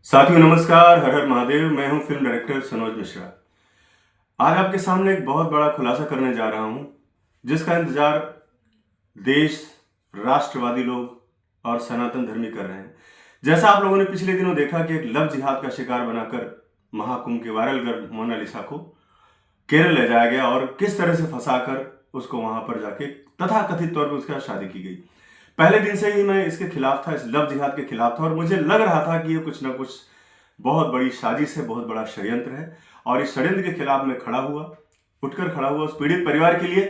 साथियों नमस्कार, हर हर महादेव। मैं हूं फिल्म डायरेक्टर सनोज मिश्रा। आज आपके सामने एक बहुत बड़ा खुलासा करने जा रहा हूं, जिसका इंतजार देश, राष्ट्रवादी लोग और सनातन धर्मी कर रहे हैं। जैसा आप लोगों ने पिछले दिनों देखा कि एक लव जिहाद का शिकार बनाकर महाकुंभ के वायरल गर्ल मोनालिसा को केरल ले जाया गया और किस तरह से फंसाकर उसको वहां पर जाके तथाकथित तौर पर उसके साथ शादी की गई। पहले दिन से ही मैं इसके खिलाफ था, इस लव जिहाद के खिलाफ था, और मुझे लग रहा था कि ये कुछ ना कुछ बहुत बड़ी साजिश है, बहुत बड़ा षड्यंत्र है। और इस षड्यंत्र के खिलाफ मैं खड़ा हुआ, उठकर खड़ा हुआ उस पीड़ित परिवार के लिए।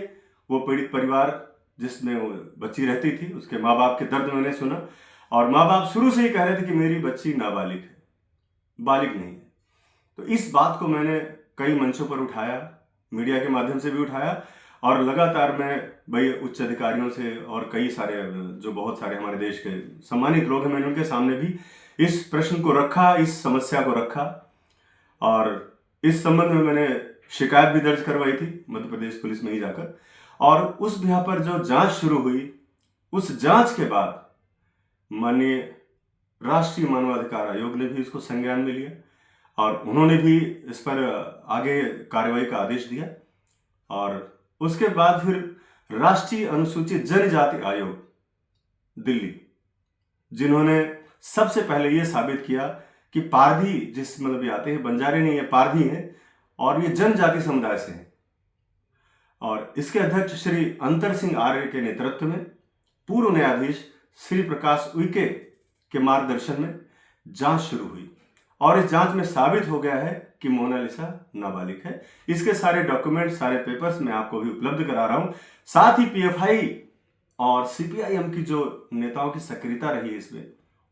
वो पीड़ित परिवार जिसमें वो बच्ची रहती थी, उसके माँ बाप के दर्द मैंने सुना। और माँ बाप शुरू से ही कह रहे थे कि मेरी बच्ची नाबालिग है, बालिग नहीं है। तो इस बात को मैंने कई मंचों पर उठाया, मीडिया के माध्यम से भी उठाया, और लगातार मैं भाई उच्च अधिकारियों से और कई सारे जो बहुत सारे हमारे देश के सम्मानित लोग हैं, मैंने उनके सामने भी इस प्रश्न को रखा, इस समस्या को रखा। और इस संबंध में मैंने शिकायत भी दर्ज करवाई थी मध्य प्रदेश पुलिस में ही जाकर। और उस बिहार पर जो जांच शुरू हुई, उस जांच के बाद माननीय राष्ट्रीय मानवाधिकार आयोग ने भी इसको संज्ञान में लिया और उन्होंने भी इस पर आगे कार्रवाई का आदेश दिया। और उसके बाद फिर राष्ट्रीय अनुसूचित जनजाति आयोग दिल्ली, जिन्होंने सबसे पहले यह साबित किया कि पारधी जिस मतलब ये आते हैं, बंजारे नहीं, ये पारधी हैं और ये जनजाति समुदाय से हैं। और इसके अध्यक्ष श्री अंतर सिंह आर्य के नेतृत्व में पूर्व न्यायाधीश श्री प्रकाश उइके के मार्गदर्शन में जांच शुरू हुई और इस जांच में साबित हो गया है कि मोनालिसा नाबालिग है। इसके सारे डॉक्यूमेंट, सारे पेपर्स मैं आपको भी उपलब्ध करा रहा हूं। साथ ही पीएफआई और सीपीआईएम की जो नेताओं की सक्रियता रही है इसमें,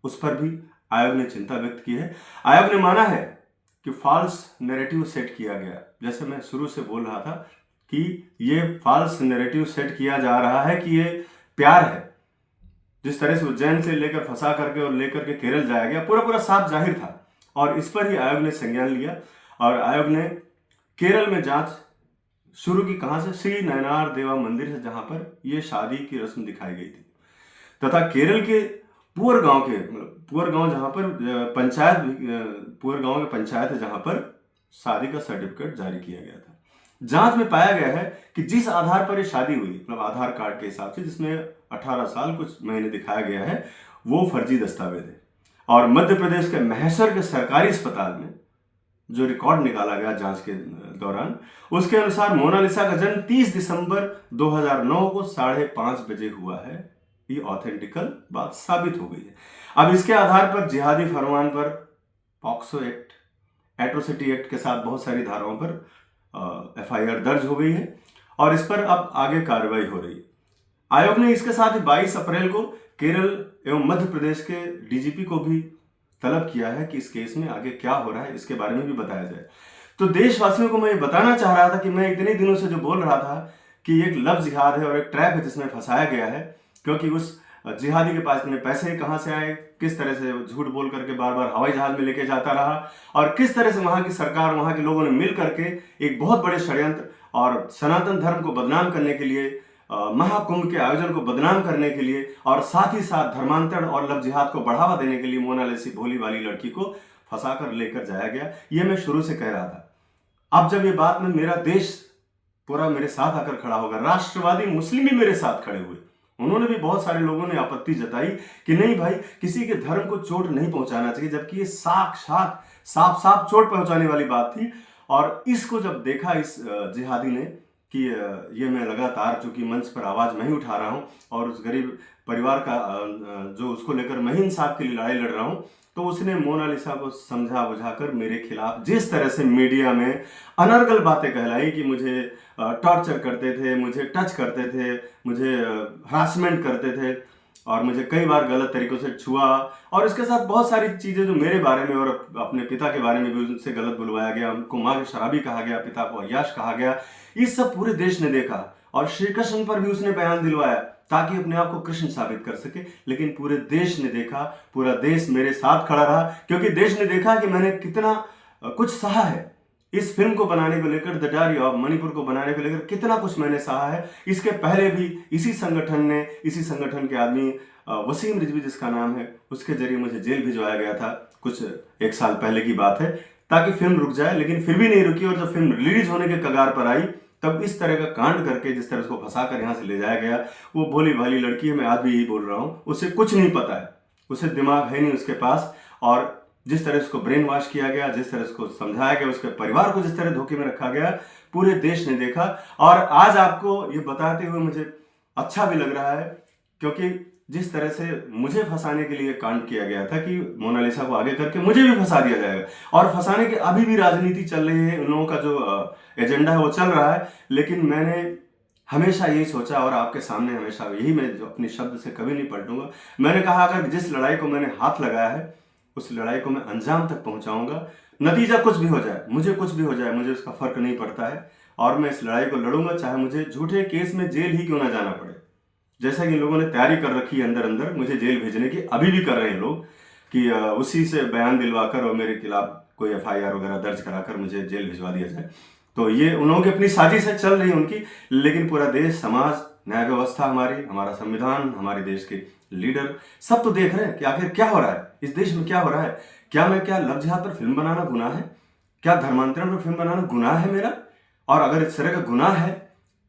उस पर भी आयोग ने चिंता व्यक्त की है। आयोग ने माना है कि फॉल्स नैरेटिव सेट किया गया। जैसे मैं शुरू से बोल रहा था कि ये फॉल्स नैरेटिव सेट किया जा रहा है कि ये प्यार है। जिस तरह से उज्जैन से लेकर फंसा करके और लेकर के केरल जाया गया, पूरा पूरा साफ जाहिर था। और इस पर ही आयोग ने संज्ञान लिया और आयोग ने केरल में जांच शुरू की। कहां से? श्री नयनार देवा मंदिर से, जहां पर यह शादी की रस्म दिखाई गई थी, तथा केरल के पुअर गांव के, पुअर गांव जहां पर पंचायत, पुअर गांव के पंचायत है जहां पर शादी का सर्टिफिकेट जारी किया गया था। जांच में पाया गया है कि जिस आधार पर यह शादी हुई, मतलब आधार कार्ड के हिसाब से जिसमें 18 साल कुछ महीने दिखाया गया है, वो फर्जी दस्तावेज है। और मध्य प्रदेश के महेश्वर के सरकारी अस्पताल में जो रिकॉर्ड निकाला गया जांच के दौरान, उसके अनुसार मोनालिसा का जन्म 30 दिसंबर 2009 को 5:30 बजे हुआ है। ये ऑथेंटिकल बात साबित हो गई है। अब इसके आधार पर जिहादी फरमान पर पॉक्सो एक्ट, एट्रोसिटी एक्ट के साथ बहुत सारी धाराओं पर एफआईआर दर्ज हो गई है और इस पर अब आगे कार्रवाई हो रही है। आयोग ने इसके साथ ही 22 अप्रैल को केरल एवं मध्य प्रदेश के डीजीपी को भी तलब किया है कि इस केस में आगे क्या हो रहा है, इसके बारे में भी बताया जाए। तो देशवासियों को मैं ये बताना चाह रहा था कि मैं इतने दिनों से जो बोल रहा था कि एक लव जिहाद है और एक ट्रैप है जिसमें फंसाया गया है, क्योंकि उस जिहादी के पास इतने पैसे कहां से आए, किस तरह से झूठ बोल करके बार बार हवाई जहाज में लेके जाता रहा, और किस तरह से वहां की सरकार, वहां के लोगों ने मिल करके एक बहुत बड़े षड्यंत्र और सनातन धर्म को बदनाम करने के लिए, महाकुंभ के आयोजन को बदनाम करने के लिए और साथ ही साथ धर्मांतरण और लव जिहाद को बढ़ावा देने के लिए मोनालिसा भोली वाली लड़की को फंसा कर लेकर जाया गया। ये मैं शुरू से कह रहा था। अब जब ये बात में मेरा देश पूरा मेरे साथ आकर खड़ा होगा, राष्ट्रवादी मुस्लिम भी मेरे साथ खड़े हुए, उन्होंने भी, बहुत सारे लोगों ने आपत्ति जताई कि नहीं भाई, किसी के धर्म को चोट नहीं पहुंचाना चाहिए, जबकि ये साक्षात साफ साफ चोट पहुंचाने वाली बात थी। और इसको जब देखा इस जिहादी ने कि ये मैं लगातार, चूंकि मंच पर आवाज़ मैं ही उठा रहा हूँ और उस गरीब परिवार का जो उसको लेकर मैं ही इंसाफ के लिए लड़ाई लड़ रहा हूँ, तो उसने मोनालिसा को समझा बुझाकर मेरे खिलाफ जिस तरह से मीडिया में अनर्गल बातें कहलाई कि मुझे टॉर्चर करते थे, मुझे टच करते थे, मुझे हरासमेंट करते थे और मुझे कई बार गलत तरीकों से छुआ, और इसके साथ बहुत सारी चीज़ें जो मेरे बारे में और अपने पिता के बारे में भी उनसे गलत बुलवाया गया, उनको माँ के शराबी कहा गया, पिता को अय्याश कहा गया। इस सब पूरे देश ने देखा और श्री कृष्ण पर भी उसने बयान दिलवाया ताकि अपने आप को कृष्ण साबित कर सके। लेकिन पूरे देश ने देखा, पूरा देश मेरे साथ खड़ा रहा, क्योंकि देश ने देखा कि मैंने कितना कुछ सहा है। इस फिल्म को बनाने को लेकर, द डायरी ऑफ मणिपुर को बनाने को लेकर कितना कुछ मैंने सहा है। इसके पहले भी इसी संगठन ने, इसी संगठन के आदमी वसीम रिजवी जिसका नाम है, उसके जरिए मुझे जेल भिजवाया गया था कुछ 1 साल पहले की बात है, ताकि फिल्म रुक जाए, लेकिन फिर भी नहीं रुकी। और जब फिल्म रिलीज होने के कगार पर आई तब इस तरह का कांड करके, जिस तरह उसको फंसा कर यहाँ से ले जाया गया, वो भोली भाली लड़की है, मैं आज भी यही बोल रहा हूँ, उसे कुछ नहीं पता है, उसे दिमाग है नहीं उसके पास। और जिस तरह उसको ब्रेन वॉश किया गया, जिस तरह उसको समझाया गया, उसके परिवार को जिस तरह धोखे में रखा गया, पूरे देश ने देखा। और आज आपको ये बताते हुए मुझे अच्छा भी लग रहा है, क्योंकि जिस तरह से मुझे फंसाने के लिए कांड किया गया था कि मोनालिसा को आगे करके मुझे भी फंसा दिया जाएगा, और फंसाने की अभी भी राजनीति चल रही है, उन लोगों का जो एजेंडा है वो चल रहा है। लेकिन मैंने हमेशा यही सोचा, और आपके सामने हमेशा यही, मैं जो अपने शब्द से कभी नहीं पलटूंगा। मैंने कहा अगर जिस लड़ाई को मैंने हाथ लगाया है उस लड़ाई को मैं अंजाम तक पहुंचाऊंगा, नतीजा कुछ भी हो जाए, मुझे कुछ भी हो जाए, मुझे उसका फर्क नहीं पड़ता है। और मैं इस लड़ाई को लड़ूंगा, चाहे मुझे झूठे केस में जेल ही क्यों ना जाना पड़े। जैसा कि लोगों ने तैयारी कर रखी है अंदर अंदर मुझे जेल भेजने की, अभी भी कर रहे हैं लोग, कि उसी से बयान दिलवाकर और मेरे खिलाफ कोई FIR वगैरह दर्ज कराकर मुझे जेल भिजवा दिया जाए। तो ये उन लोगों की अपनी साजिश है, चल रही है उनकी। लेकिन पूरा देश, समाज, न्याय व्यवस्था हमारी, हमारा संविधान, हमारे देश के लीडर सब तो देख रहे हैं कि आखिर क्या हो रहा है इस देश में, क्या हो रहा है। क्या लव जिहाद पर फिल्म बनाना गुनाह है? क्या धर्मांतरण पर फिल्म बनाना गुनाह है मेरा? और अगर इस तरह का गुनाह है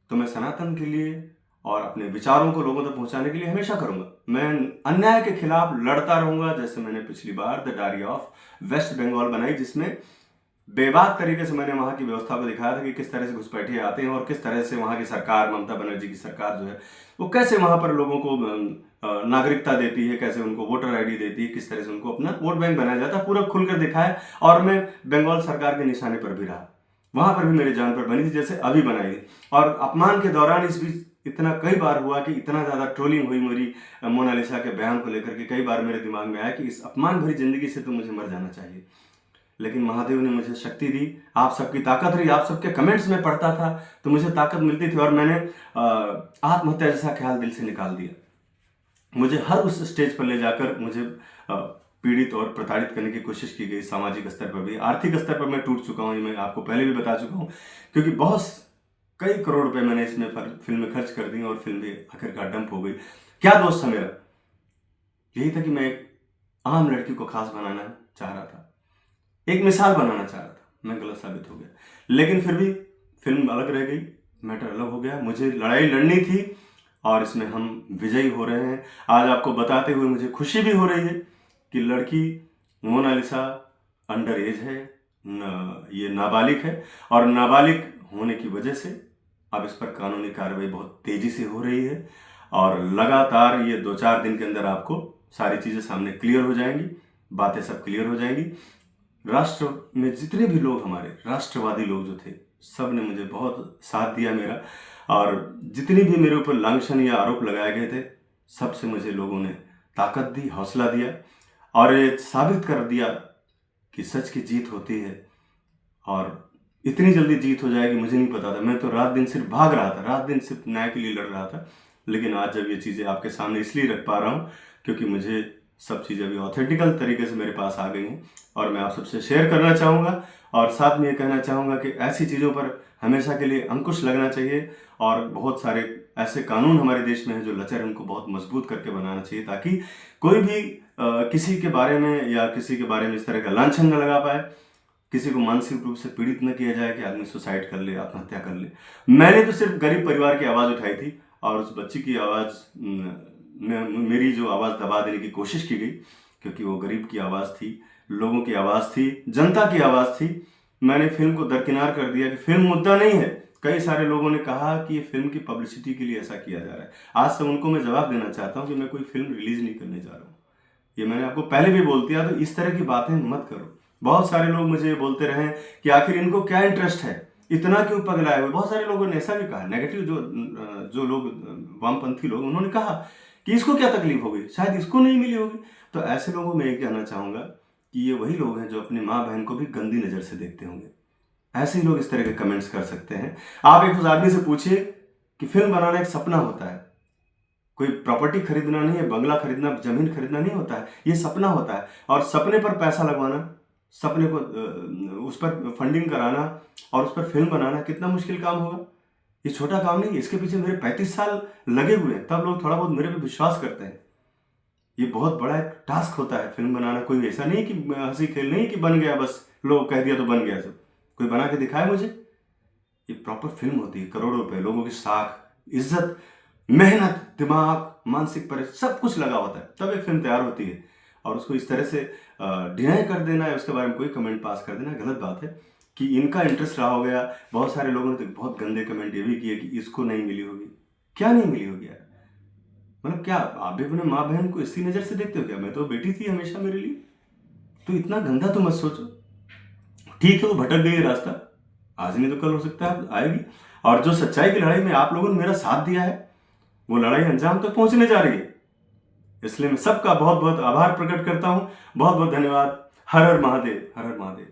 तो मैं सनातन के लिए और अपने विचारों को लोगों तक पहुंचाने के लिए हमेशा करूंगा। मैं अन्याय के खिलाफ लड़ता रहूंगा, जैसे मैंने पिछली बार the diary of West Bengal बनाई, जिसमें बेबाक तरीके से मैंने वहाँ की व्यवस्था को दिखाया था कि किस तरह से घुसपैठिए आते हैं और किस तरह से वहाँ की सरकार, ममता बनर्जी की सरकार जो है, वो कैसे वहाँ पर लोगों को नागरिकता देती है, कैसे उनको वोटर ID देती है, किस तरह से उनको अपना वोट बैंक बनाया जाता है, पूरा खुलकर दिखाया। और मैं बंगाल सरकार के निशाने पर भी रहा, वहाँ पर भी मेरी जान पर बनी थी, जैसे अभी बनाई थी। और अपमान के दौरान इस बीच इतना कई बार हुआ कि इतना ज़्यादा ट्रोलिंग हुई मेरी मोनालिसा के बयान को लेकर के, कई बार मेरे दिमाग में आया कि इस अपमान भरी जिंदगी से तो मुझे मर जाना चाहिए। लेकिन महादेव ने मुझे शक्ति दी, आप सबकी ताकत रही, आप सबके कमेंट्स में पढ़ता था तो मुझे ताकत मिलती थी, और मैंने आत्महत्या जैसा ख्याल दिल से निकाल दिया। मुझे हर उस स्टेज पर ले जाकर मुझे पीड़ित और प्रताड़ित करने की कोशिश की गई, सामाजिक स्तर पर भी, आर्थिक स्तर पर मैं टूट चुका हूँ, ये मैं आपको पहले भी बता चुका हूँ, क्योंकि बहुत कई करोड़ रुपए मैंने इसमें फिल्म में खर्च कर दी और फिल्म भी आखिरकार डंप हो गई। क्या दोष था मेरा? यही था कि मैं एक आम लड़की को खास बनाना चाह रहा था, एक मिसाल बनाना चाह रहा था। मैं गलत साबित हो गया, लेकिन फिर भी फिल्म अलग रह गई, मैटर अलग हो गया। मुझे लड़ाई लड़नी थी और इसमें हम विजयी हो रहे हैं। आज आपको बताते हुए मुझे खुशी भी हो रही है कि लड़की मोनालिसा अंडर एज है, ये नाबालिग है, और नाबालिग होने की वजह से अब इस पर कानूनी कार्रवाई बहुत तेजी से हो रही है, और लगातार ये 2-4 दिन के अंदर आपको सारी चीज़ें सामने क्लियर हो जाएंगी, बातें सब क्लियर हो जाएंगी। राष्ट्र में जितने भी लोग, हमारे राष्ट्रवादी लोग जो थे, सब ने मुझे बहुत साथ दिया मेरा, और जितनी भी मेरे ऊपर लांछन या आरोप लगाए गए थे, सबसे मुझे लोगों ने ताकत दी, हौसला दिया, और ये साबित कर दिया कि सच की जीत होती है। और इतनी जल्दी जीत हो जाएगी मुझे नहीं पता था। मैं तो रात दिन सिर्फ भाग रहा था, रात दिन सिर्फ न्याय के लिए लड़ रहा था। लेकिन आज जब ये चीज़ें आपके सामने इसलिए रख पा रहा हूँ क्योंकि मुझे सब चीज़ें अभी ऑथेंटिकल तरीके से मेरे पास आ गई हैं, और मैं आप सबसे शेयर करना चाहूँगा। और साथ में ये कहना चाहूँगा कि ऐसी चीज़ों पर हमेशा के लिए अंकुश लगना चाहिए, और बहुत सारे ऐसे कानून हमारे देश में हैं जो लचर, उनको बहुत मजबूत करके बनाना चाहिए, ताकि कोई भी किसी के बारे में या किसी के बारे में इस तरह का लांछन न लगा पाए, किसी को मानसिक रूप से पीड़ित न किया जाए कि आदमी सुसाइड कर ले, आत्महत्या कर ले। मैंने तो सिर्फ गरीब परिवार की आवाज़ उठाई थी, और उस बच्ची की आवाज़ में मेरी जो आवाज़ दबा देने की कोशिश की गई, क्योंकि वो गरीब की आवाज़ थी, लोगों की आवाज़ थी, जनता की आवाज़ थी। मैंने फिल्म को दरकिनार कर दिया कि फिल्म मुद्दा नहीं है। कई सारे लोगों ने कहा कि ये फिल्म की पब्लिसिटी के लिए ऐसा किया जा रहा है। आज से उनको मैं जवाब देना चाहता हूँ कि मैं कोई फिल्म रिलीज नहीं करने जा रहा हूँ। ये मैंने आपको पहले भी बोल दिया, तो इस तरह की बातें मत करो। बहुत सारे लोग मुझे बोलते रहे कि आखिर इनको क्या इंटरेस्ट है, इतना क्यों पगलाए हुए। बहुत सारे लोगों ने ऐसा भी कहा, नेगेटिव जो लोग, वामपंथी लोग, उन्होंने कहा कि इसको क्या तकलीफ होगी, शायद इसको नहीं मिली होगी। तो ऐसे लोगों में ये कहना चाहूँगा कि ये वही लोग हैं जो अपनी माँ बहन को भी गंदी नज़र से देखते होंगे। ऐसे ही लोग इस तरह के कमेंट्स कर सकते हैं। आप एक उस आदमी से पूछिए कि फिल्म बनाना एक सपना होता है, कोई प्रॉपर्टी खरीदना नहीं है, बंगला खरीदना, जमीन खरीदना नहीं होता है, ये सपना होता है। और सपने पर पैसा लगवाना, सपने को उस पर फंडिंग कराना और उस पर फिल्म बनाना कितना मुश्किल काम होगा। ये छोटा काम नहीं है, इसके पीछे मेरे 35 साल लगे हुए हैं, तब लोग थोड़ा बहुत मेरे पे विश्वास करते हैं। ये बहुत बड़ा एक टास्क होता है फिल्म बनाना। कोई ऐसा नहीं कि हंसी खेल नहीं कि बन गया बस, लोग कह दिया तो बन गया सब। कोई बना के दिखाए मुझे। ये प्रॉपर फिल्म होती है, करोड़ों रुपए, लोगों की साख, इज्जत, मेहनत, दिमाग, मानसिक परेशान, सब कुछ लगा होता है, तब एक फिल्म तैयार होती है। और उसको इस तरह से डिनाई कर देना है, उसके बारे में कोई कमेंट पास कर देना गलत बात है। कि इनका इंटरेस्ट रहा हो गया। बहुत सारे लोगों ने तो बहुत गंदे कमेंट ये भी किए कि इसको नहीं मिली होगी। क्या नहीं मिली होगी यार? मतलब क्या आप भी अपने माँ बहन को इसी नज़र से देखते हो क्या? मैं तो बेटी थी हमेशा मेरे लिए। तो इतना गंदा तो मत सोचो। ठीक है, वो भटक गई रास्ता, आज नहीं तो कल हो सकता है आएगी। और जो सच्चाई की लड़ाई में आप लोगों ने मेरा साथ दिया है, वो लड़ाई अंजाम तक पहुंचने जा रही है। इसलिए मैं सबका बहुत बहुत आभार प्रकट करता हूं। बहुत बहुत धन्यवाद। हर हर महादेव, हर हर महादेव।